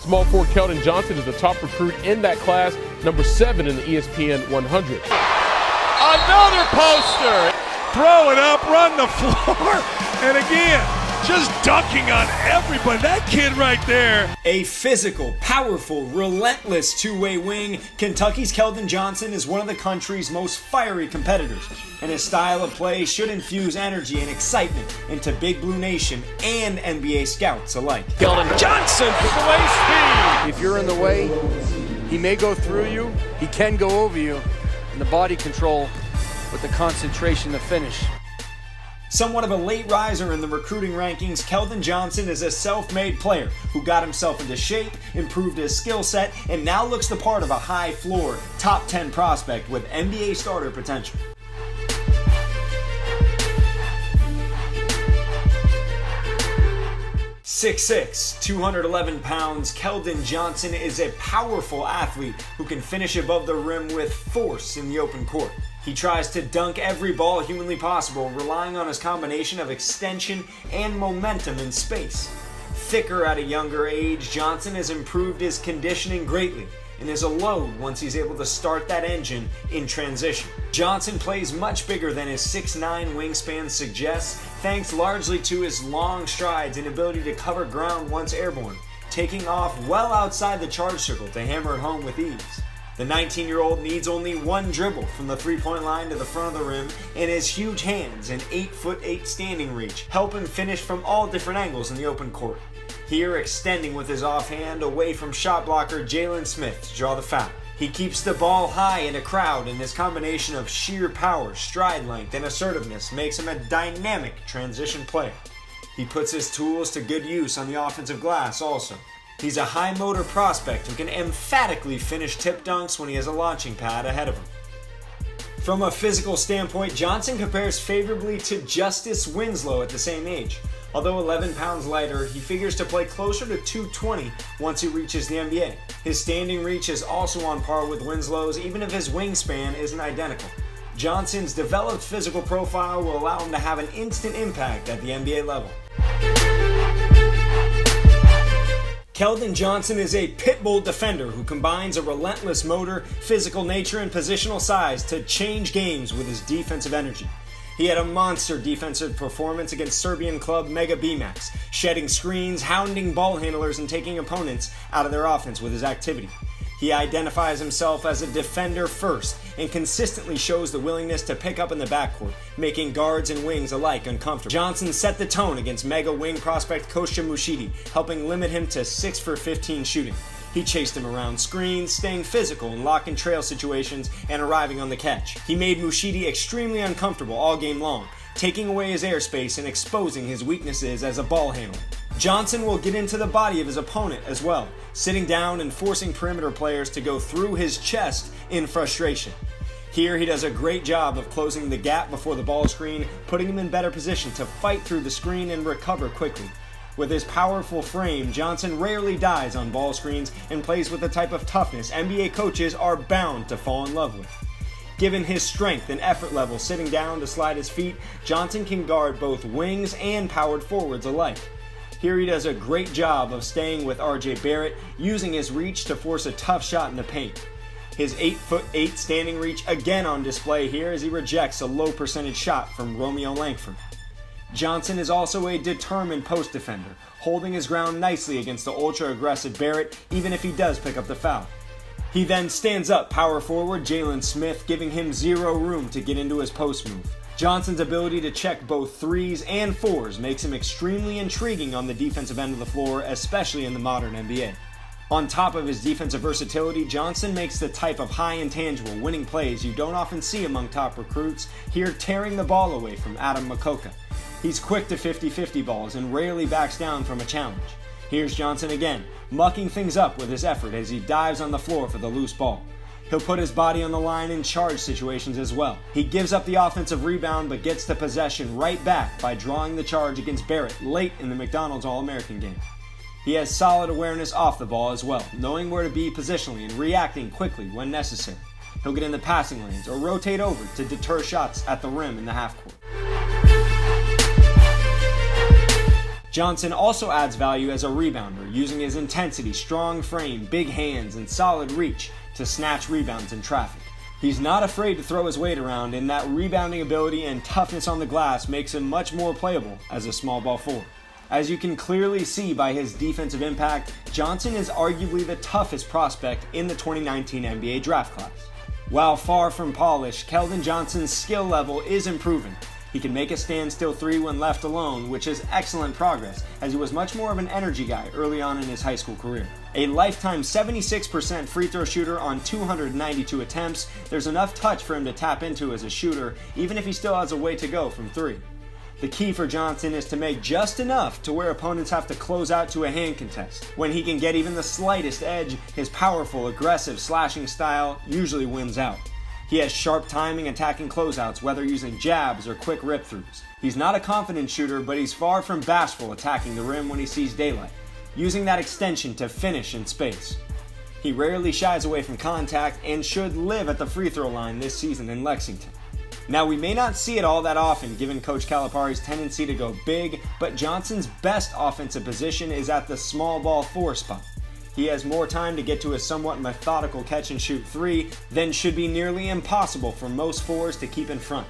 Small forward Keldon Johnson is the top recruit in that class, number 7 in the ESPN 100. Another poster! Throw it up, run the floor, and again, just dunking on everybody. That kid right there. A physical, powerful, relentless two-way wing, Kentucky's Keldon Johnson is one of the country's most fiery competitors, and his style of play should infuse energy and excitement into Big Blue Nation and NBA scouts alike. Keldon Johnson with the way speed. If you're in the way, he may go through you, he can go over you, and the body control with the concentration to finish. Somewhat of a late riser in the recruiting rankings, Keldon Johnson is a self-made player who got himself into shape, improved his skill set, and now looks the part of a high-floor, top 10 prospect with NBA starter potential. "6'6", 211 pounds, Keldon Johnson is a powerful athlete who can finish above the rim with force in the open court. He tries to dunk every ball humanly possible, relying on his combination of extension and momentum in space. Thicker at a younger age, Johnson has improved his conditioning greatly and is a load once he's able to start that engine in transition. Johnson plays much bigger than his 6'9" wingspan suggests, thanks largely to his long strides and ability to cover ground once airborne, taking off well outside the charge circle to hammer it home with ease. The 19-year-old needs only one dribble from the three-point line to the front of the rim, and his huge hands and 8'8" standing reach help him finish from all different angles in the open court. Here, extending with his offhand away from shot blocker Jalen Smith to draw the foul. He keeps the ball high in a crowd, and his combination of sheer power, stride length, and assertiveness makes him a dynamic transition player. He puts his tools to good use on the offensive glass also. He's a high motor prospect who can emphatically finish tip dunks when he has a launching pad ahead of him. From a physical standpoint, Johnson compares favorably to Justice Winslow at the same age. Although 11 pounds lighter, he figures to play closer to 220 once he reaches the NBA. His standing reach is also on par with Winslow's, even if his wingspan isn't identical. Johnson's developed physical profile will allow him to have an instant impact at the NBA level. Keldon Johnson is a pit bull defender who combines a relentless motor, physical nature, and positional size to change games with his defensive energy. He had a monster defensive performance against Serbian club Mega BMAX, shedding screens, hounding ball handlers, and taking opponents out of their offense with his activity. He identifies himself as a defender first and consistently shows the willingness to pick up in the backcourt, making guards and wings alike uncomfortable. Johnson set the tone against mega wing prospect Kostya Mushidi, helping limit him to 6 for 15 shooting. He chased him around screens, staying physical in lock and trail situations and arriving on the catch. He made Mushidi extremely uncomfortable all game long, taking away his airspace and exposing his weaknesses as a ball handler. Johnson will get into the body of his opponent as well, sitting down and forcing perimeter players to go through his chest in frustration. Here he does a great job of closing the gap before the ball screen, putting him in better position to fight through the screen and recover quickly. With his powerful frame, Johnson rarely dies on ball screens and plays with the type of toughness NBA coaches are bound to fall in love with. Given his strength and effort level sitting down to slide his feet, Johnson can guard both wings and powered forwards alike. Here he does a great job of staying with RJ Barrett, using his reach to force a tough shot in the paint. His 8'8" standing reach again on display here as he rejects a low percentage shot from Romeo Langford. Johnson is also a determined post defender, holding his ground nicely against the ultra-aggressive Barrett even if he does pick up the foul. He then stands up power forward Jalen Smith, giving him zero room to get into his post move. Johnson's ability to check both threes and fours makes him extremely intriguing on the defensive end of the floor, especially in the modern NBA. On top of his defensive versatility, Johnson makes the type of high intangible winning plays you don't often see among top recruits, here tearing the ball away from Adam Makoka. He's quick to 50-50 balls and rarely backs down from a challenge. Here's Johnson again, mucking things up with his effort as he dives on the floor for the loose ball. He'll put his body on the line in charge situations as well. He gives up the offensive rebound but gets the possession right back by drawing the charge against Barrett late in the McDonald's All-American game. He has solid awareness off the ball as well, knowing where to be positionally and reacting quickly when necessary. He'll get in the passing lanes or rotate over to deter shots at the rim in the half court. Johnson also adds value as a rebounder, using his intensity, strong frame, big hands, and solid reach to snatch rebounds in traffic. He's not afraid to throw his weight around, and that rebounding ability and toughness on the glass makes him much more playable as a small ball forward. As you can clearly see by his defensive impact, Johnson is arguably the toughest prospect in the 2019 NBA draft class. While far from polished, Keldon Johnson's skill level is improving. He can make a standstill three when left alone, which is excellent progress, as he was much more of an energy guy early on in his high school career. A lifetime 76% free throw shooter on 292 attempts, there's enough touch for him to tap into as a shooter, even if he still has a way to go from three. The key for Johnson is to make just enough to where opponents have to close out to a hand contest. When he can get even the slightest edge, his powerful, aggressive slashing style usually wins out. He has sharp timing attacking closeouts, whether using jabs or quick rip-throughs. He's not a confident shooter, but he's far from bashful attacking the rim when he sees daylight, using that extension to finish in space. He rarely shies away from contact and should live at the free throw line this season in Lexington. Now, we may not see it all that often given Coach Calipari's tendency to go big, but Johnson's best offensive position is at the small ball 4 spot. He has more time to get to a somewhat methodical catch and shoot three than should be nearly impossible for most fours to keep in front.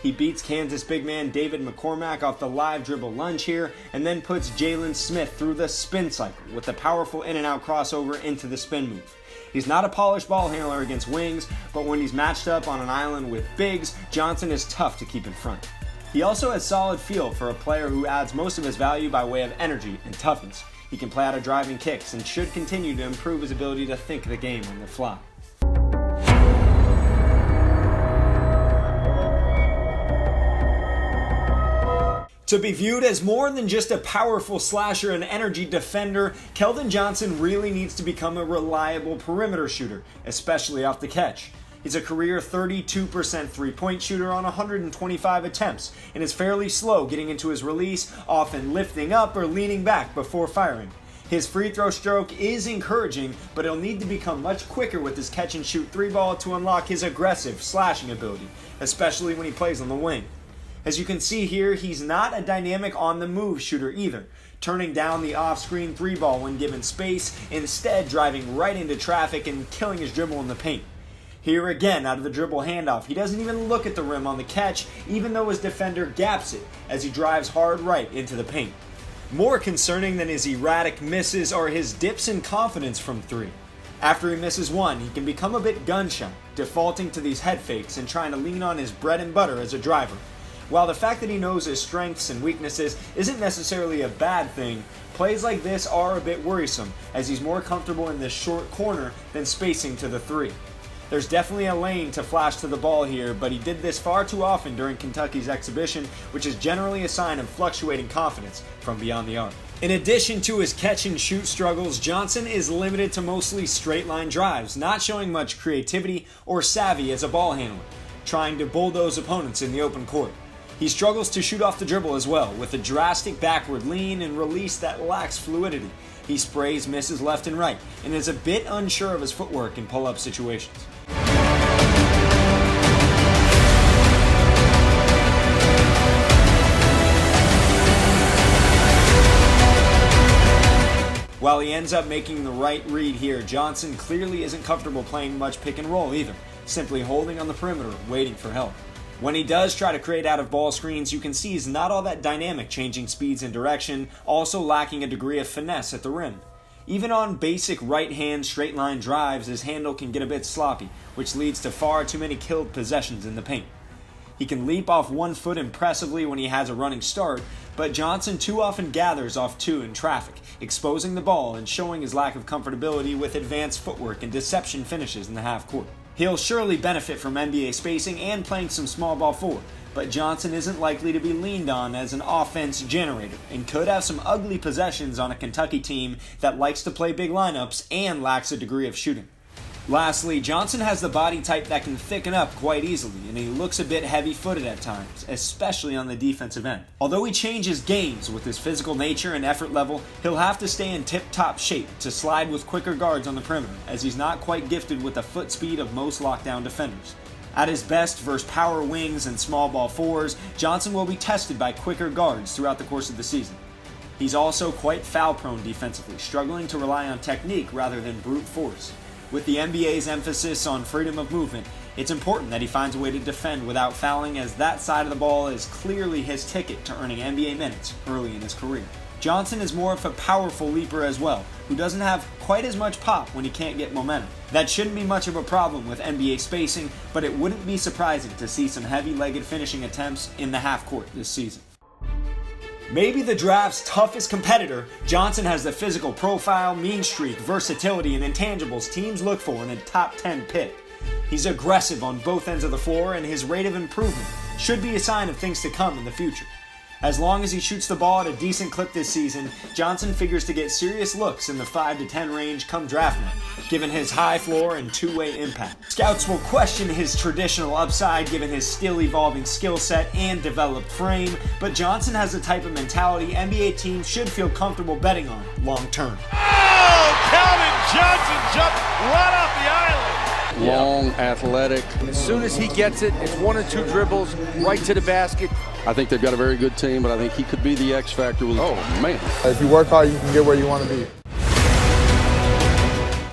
He beats Kansas big man David McCormack off the live dribble lunge here and then puts Jalen Smith through the spin cycle with the powerful in and out crossover into the spin move. He's not a polished ball handler against wings, but when he's matched up on an island with bigs, Johnson is tough to keep in front. He also has solid feel for a player who adds most of his value by way of energy and toughness. He can play out of driving kicks and should continue to improve his ability to think the game on the fly. To be viewed as more than just a powerful slasher and energy defender, Keldon Johnson really needs to become a reliable perimeter shooter, especially off the catch. He's a career 32% three-point shooter on 125 attempts, and is fairly slow getting into his release, often lifting up or leaning back before firing. His free throw stroke is encouraging, but he'll need to become much quicker with his catch-and-shoot three ball to unlock his aggressive slashing ability, especially when he plays on the wing. As you can see here, he's not a dynamic on-the-move shooter either, turning down the off-screen three ball when given space, instead driving right into traffic and killing his dribble in the paint. Here again, out of the dribble handoff, he doesn't even look at the rim on the catch, even though his defender gaps it as he drives hard right into the paint. More concerning than his erratic misses are his dips in confidence from three. After he misses one, he can become a bit gun-shy, defaulting to these head fakes and trying to lean on his bread and butter as a driver. While the fact that he knows his strengths and weaknesses isn't necessarily a bad thing, plays like this are a bit worrisome, as he's more comfortable in this short corner than spacing to the three. There's definitely a lane to flash to the ball here, but he did this far too often during Kentucky's exhibition, which is generally a sign of fluctuating confidence from beyond the arc. In addition to his catch-and-shoot struggles, Johnson is limited to mostly straight-line drives, not showing much creativity or savvy as a ball handler, trying to bulldoze opponents in the open court. He struggles to shoot off the dribble as well, with a drastic backward lean and release that lacks fluidity. He sprays misses left and right, and is a bit unsure of his footwork in pull-up situations. While he ends up making the right read here, Johnson clearly isn't comfortable playing much pick and roll either, simply holding on the perimeter, waiting for help. When he does try to create out of ball screens, you can see he's not all that dynamic, changing speeds and direction, also lacking a degree of finesse at the rim. Even on basic right-hand straight-line drives, his handle can get a bit sloppy, which leads to far too many killed possessions in the paint. He can leap off one foot impressively when he has a running start, but Johnson too often gathers off two in traffic, exposing the ball and showing his lack of comfortability with advanced footwork and deception finishes in the half court. He'll surely benefit from NBA spacing and playing some small ball forward, but Johnson isn't likely to be leaned on as an offense generator and could have some ugly possessions on a Kentucky team that likes to play big lineups and lacks a degree of shooting. Lastly, Johnson has the body type that can thicken up quite easily, and he looks a bit heavy-footed at times, especially on the defensive end. Although he changes games with his physical nature and effort level, he'll have to stay in tip-top shape to slide with quicker guards on the perimeter, as he's not quite gifted with the foot speed of most lockdown defenders. At his best versus power wings and small ball fours, Johnson will be tested by quicker guards throughout the course of the season. He's also quite foul-prone defensively, struggling to rely on technique rather than brute force. With the NBA's emphasis on freedom of movement, it's important that he finds a way to defend without fouling, as that side of the ball is clearly his ticket to earning NBA minutes early in his career. Johnson is more of a powerful leaper as well, who doesn't have quite as much pop when he can't get momentum. That shouldn't be much of a problem with NBA spacing, but it wouldn't be surprising to see some heavy-legged finishing attempts in the half court this season. Maybe the draft's toughest competitor, Johnson has the physical profile, mean streak, versatility, and intangibles teams look for in a top 10 pick. He's aggressive on both ends of the floor, and his rate of improvement should be a sign of things to come in the future. As long as he shoots the ball at a decent clip this season, Johnson figures to get serious looks in the 5 to 10 range come draft night, given his high floor and two-way impact. Scouts will question his traditional upside given his still evolving skill set and developed frame, but Johnson has the type of mentality NBA teams should feel comfortable betting on long term. Oh, Keldon Johnson jumped right off the island. Long, athletic. As soon as he gets it, it's 1 or 2 dribbles right to the basket. I think they've got a very good team, but I think he could be the X factor. Oh, man. If you work hard, you can get where you want to be.